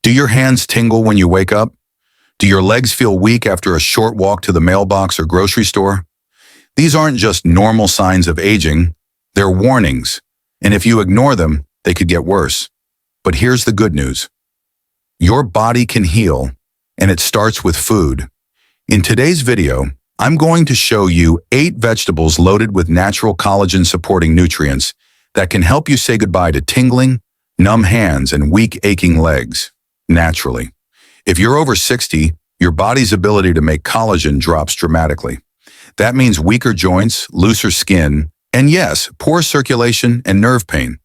Do your hands tingle when you wake up? Do your legs feel weak after a short walk to the mailbox or grocery store? These aren't just normal signs of aging, they're warnings, and if you ignore them, they could get worse. But here's the good news. Your body can heal, and it starts with food. In today's video, I'm going to show you 8 vegetables loaded with natural collagen-supporting nutrients that can help you say goodbye to tingling, numb hands, and weak, aching legs, naturally. If you're over 60, your body's ability to make collagen drops dramatically. That means weaker joints, looser skin, and yes, poor circulation and nerve pain.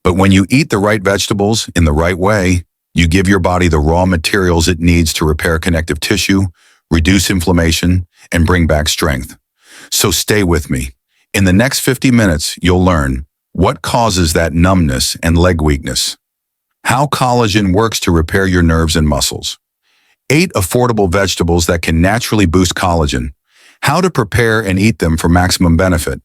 But when you eat the right vegetables in the right way, you give your body the raw materials it needs to repair connective tissue, reduce inflammation, and bring back strength. So stay with me. In the next 50 minutes, you'll learn what causes that numbness and leg weakness, how collagen works to repair your nerves and muscles, 8 affordable vegetables that can naturally boost collagen, how to prepare and eat them for maximum benefit.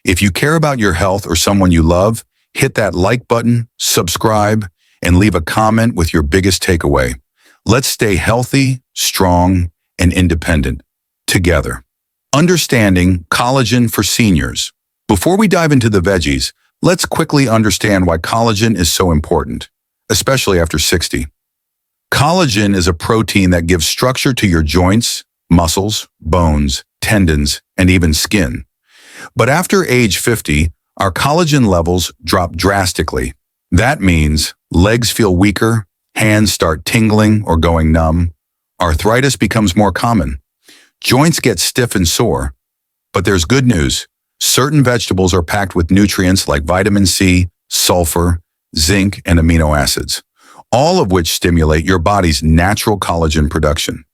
If you care about your health or someone you love, hit that like button, subscribe, and leave a comment with your biggest takeaway. Let's stay healthy, strong, and independent together. Understanding collagen for seniors. Before we dive into the veggies, let's quickly understand why collagen is so important, especially after 60. Collagen is a protein that gives structure to your joints, muscles, bones, tendons, and even skin. But after age 50, our collagen levels drop drastically. That means legs feel weaker, hands start tingling or going numb, arthritis becomes more common, joints get stiff and sore. But there's good news. Certain vegetables are packed with nutrients like vitamin C, sulfur, zinc, and amino acids, all of which stimulate your body's natural collagen production.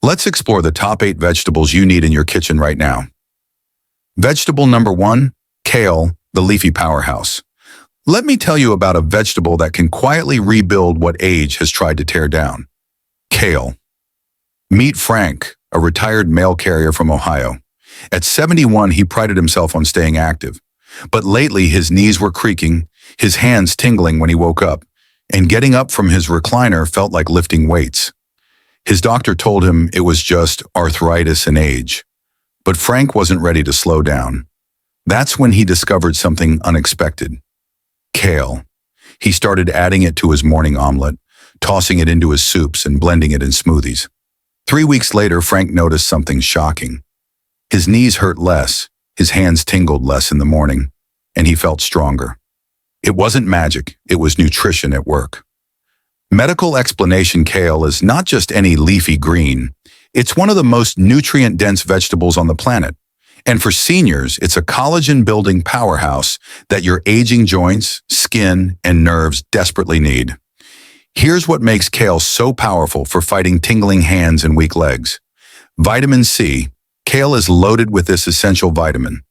Let's explore the top 8 vegetables you need in your kitchen right now. Vegetable number 1, kale, the leafy powerhouse. Let me tell you about a vegetable that can quietly rebuild what age has tried to tear down. Kale. Meet Frank, a retired mail carrier from Ohio. At 71, he prided himself on staying active. But lately, his knees were creaking, his hands tingling when he woke up, and getting up from his recliner felt like lifting weights. His doctor told him it was just arthritis and age. But Frank wasn't ready to slow down. That's when he discovered something unexpected. Kale. He started adding it to his morning omelet, tossing it into his soups and blending it in smoothies. 3 weeks later, Frank noticed something shocking. His knees hurt less, his hands tingled less in the morning, and he felt stronger. It wasn't magic, it was nutrition at work. Medical explanation: kale is not just any leafy green. It's one of the most nutrient-dense vegetables on the planet. And for seniors, it's a collagen-building powerhouse that your aging joints, skin, and nerves desperately need. Here's what makes kale so powerful for fighting tingling hands and weak legs. Vitamin C. Kale is loaded with this essential vitamin.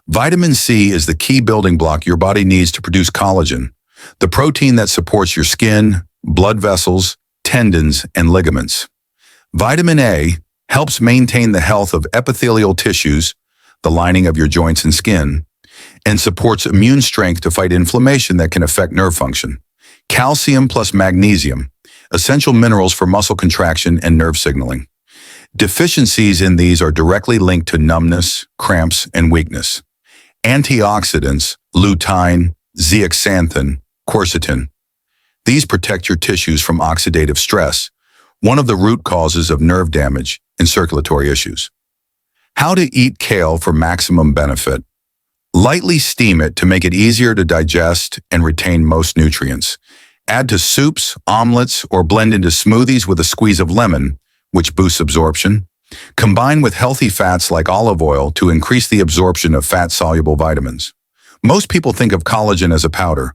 Vitamin C is the key building block your body needs to produce collagen, the protein that supports your skin, blood vessels, tendons, and ligaments. Vitamin A helps maintain the health of epithelial tissues, the lining of your joints and skin, and supports immune strength to fight inflammation that can affect nerve function. Calcium plus magnesium, essential minerals for muscle contraction and nerve signaling. Deficiencies in these are directly linked to numbness, cramps, and weakness. Antioxidants, lutein, zeaxanthin, quercetin. These protect your tissues from oxidative stress, one of the root causes of nerve damage and circulatory issues. How to eat kale for maximum benefit. Lightly steam it to make it easier to digest and retain most nutrients. Add to soups, omelets, or blend into smoothies with a squeeze of lemon, which boosts absorption. Combine with healthy fats like olive oil to increase the absorption of fat-soluble vitamins. Most people think of collagen as a powder,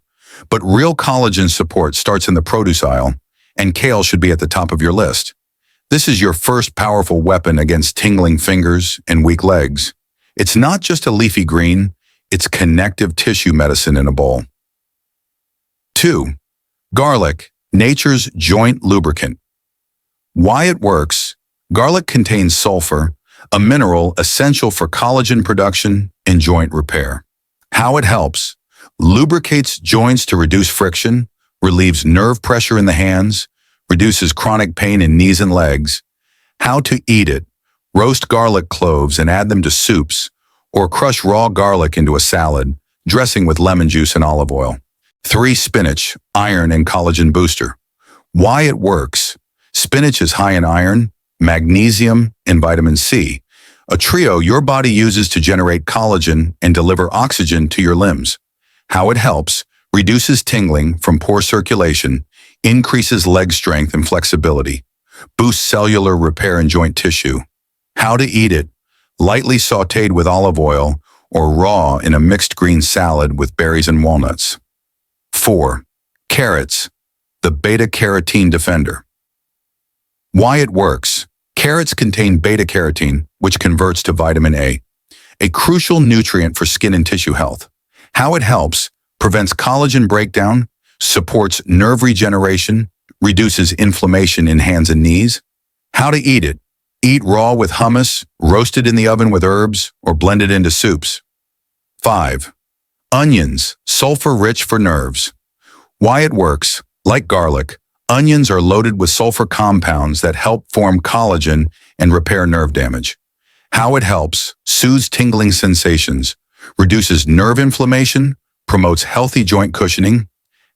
but real collagen support starts in the produce aisle, and kale should be at the top of your list. This is your first powerful weapon against tingling fingers and weak legs. It's not just a leafy green, it's connective tissue medicine in a bowl. 2. Garlic, nature's joint lubricant. Why it works: garlic contains sulfur, a mineral essential for collagen production and joint repair. How it helps: lubricates joints to reduce friction, relieves nerve pressure in the hands, reduces chronic pain in knees and legs. How to eat it. Roast garlic cloves and add them to soups, or crush raw garlic into a salad, dressing with lemon juice and olive oil. 3. Spinach, iron and collagen booster. Why it works. Spinach is high in iron, magnesium, and vitamin C, a trio your body uses to generate collagen and deliver oxygen to your limbs. How it helps. Reduces tingling from poor circulation, increases leg strength and flexibility, boosts cellular repair and joint tissue. How to eat it. Lightly sautéed with olive oil or raw in a mixed green salad with berries and walnuts. 4. Carrots, the beta-carotene defender. Why it works. Carrots contain beta-carotene, which converts to vitamin A, a crucial nutrient for skin and tissue health. How it helps. Prevents collagen breakdown, supports nerve regeneration, reduces inflammation in hands and knees. How to eat it. Eat raw with hummus, roasted in the oven with herbs, or blended into soups. 5. Onions, sulfur-rich for nerves. Why it works. Like garlic, onions are loaded with sulfur compounds that help form collagen and repair nerve damage. How it helps. Soothes tingling sensations, reduces nerve inflammation, promotes healthy joint cushioning.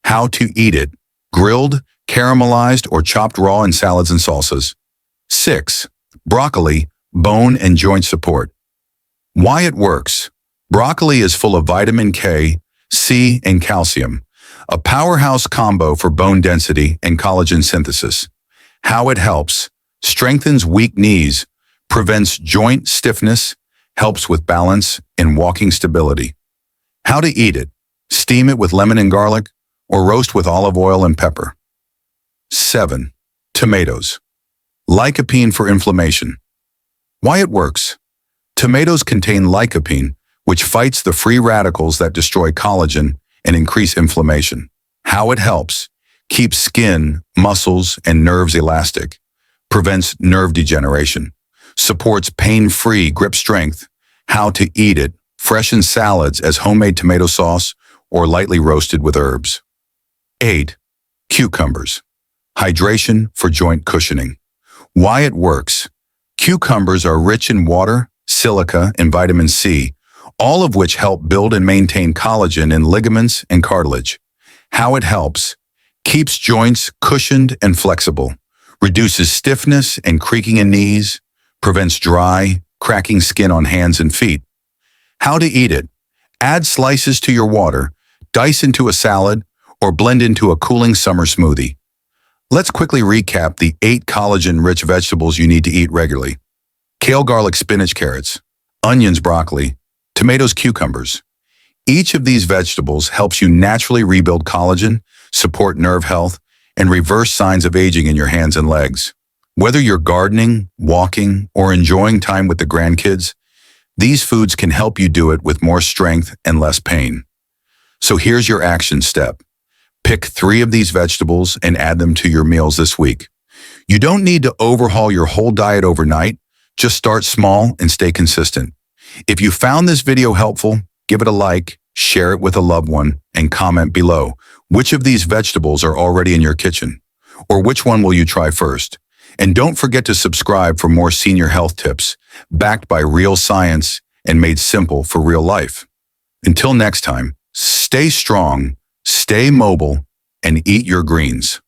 How to eat it. Grilled, caramelized, or chopped raw in salads and salsas. 6. Broccoli, bone and joint support. Why it works. Broccoli is full of vitamin K, C, and calcium, a powerhouse combo for bone density and collagen synthesis. How it helps. Strengthens weak knees, prevents joint stiffness, helps with balance and walking stability. How to eat it. Steam it with lemon and garlic, or roast with olive oil and pepper. 7. Tomatoes. Lycopene for inflammation. Why it works. Tomatoes contain lycopene, which fights the free radicals that destroy collagen and increase inflammation. How it helps. Keeps skin, muscles, and nerves elastic. Prevents nerve degeneration. Supports pain-free grip strength. How to eat it. Fresh in salads as homemade tomato sauce or lightly roasted with herbs. 8. Cucumbers. Hydration for joint cushioning. Why it works. Cucumbers are rich in water, silica, and vitamin C, all of which help build and maintain collagen in ligaments and cartilage. How it helps. Keeps joints cushioned and flexible, reduces stiffness and creaking in knees, prevents dry, cracking skin on hands and feet. How to eat it. Add slices to your water, dice into a salad, or blend into a cooling summer smoothie. Let's quickly recap the 8 collagen-rich vegetables you need to eat regularly. Kale, garlic, spinach, carrots, onions, broccoli, tomatoes, cucumbers. Each of these vegetables helps you naturally rebuild collagen, support nerve health, and reverse signs of aging in your hands and legs. Whether you're gardening, walking, or enjoying time with the grandkids, these foods can help you do it with more strength and less pain. So here's your action step. Pick 3 of these vegetables and add them to your meals this week. You don't need to overhaul your whole diet overnight. Just start small and stay consistent. If you found this video helpful, give it a like, share it with a loved one, and comment below which of these vegetables are already in your kitchen, or which one will you try first. And don't forget to subscribe for more senior health tips, backed by real science and made simple for real life. Until next time, stay strong, stay mobile, and eat your greens.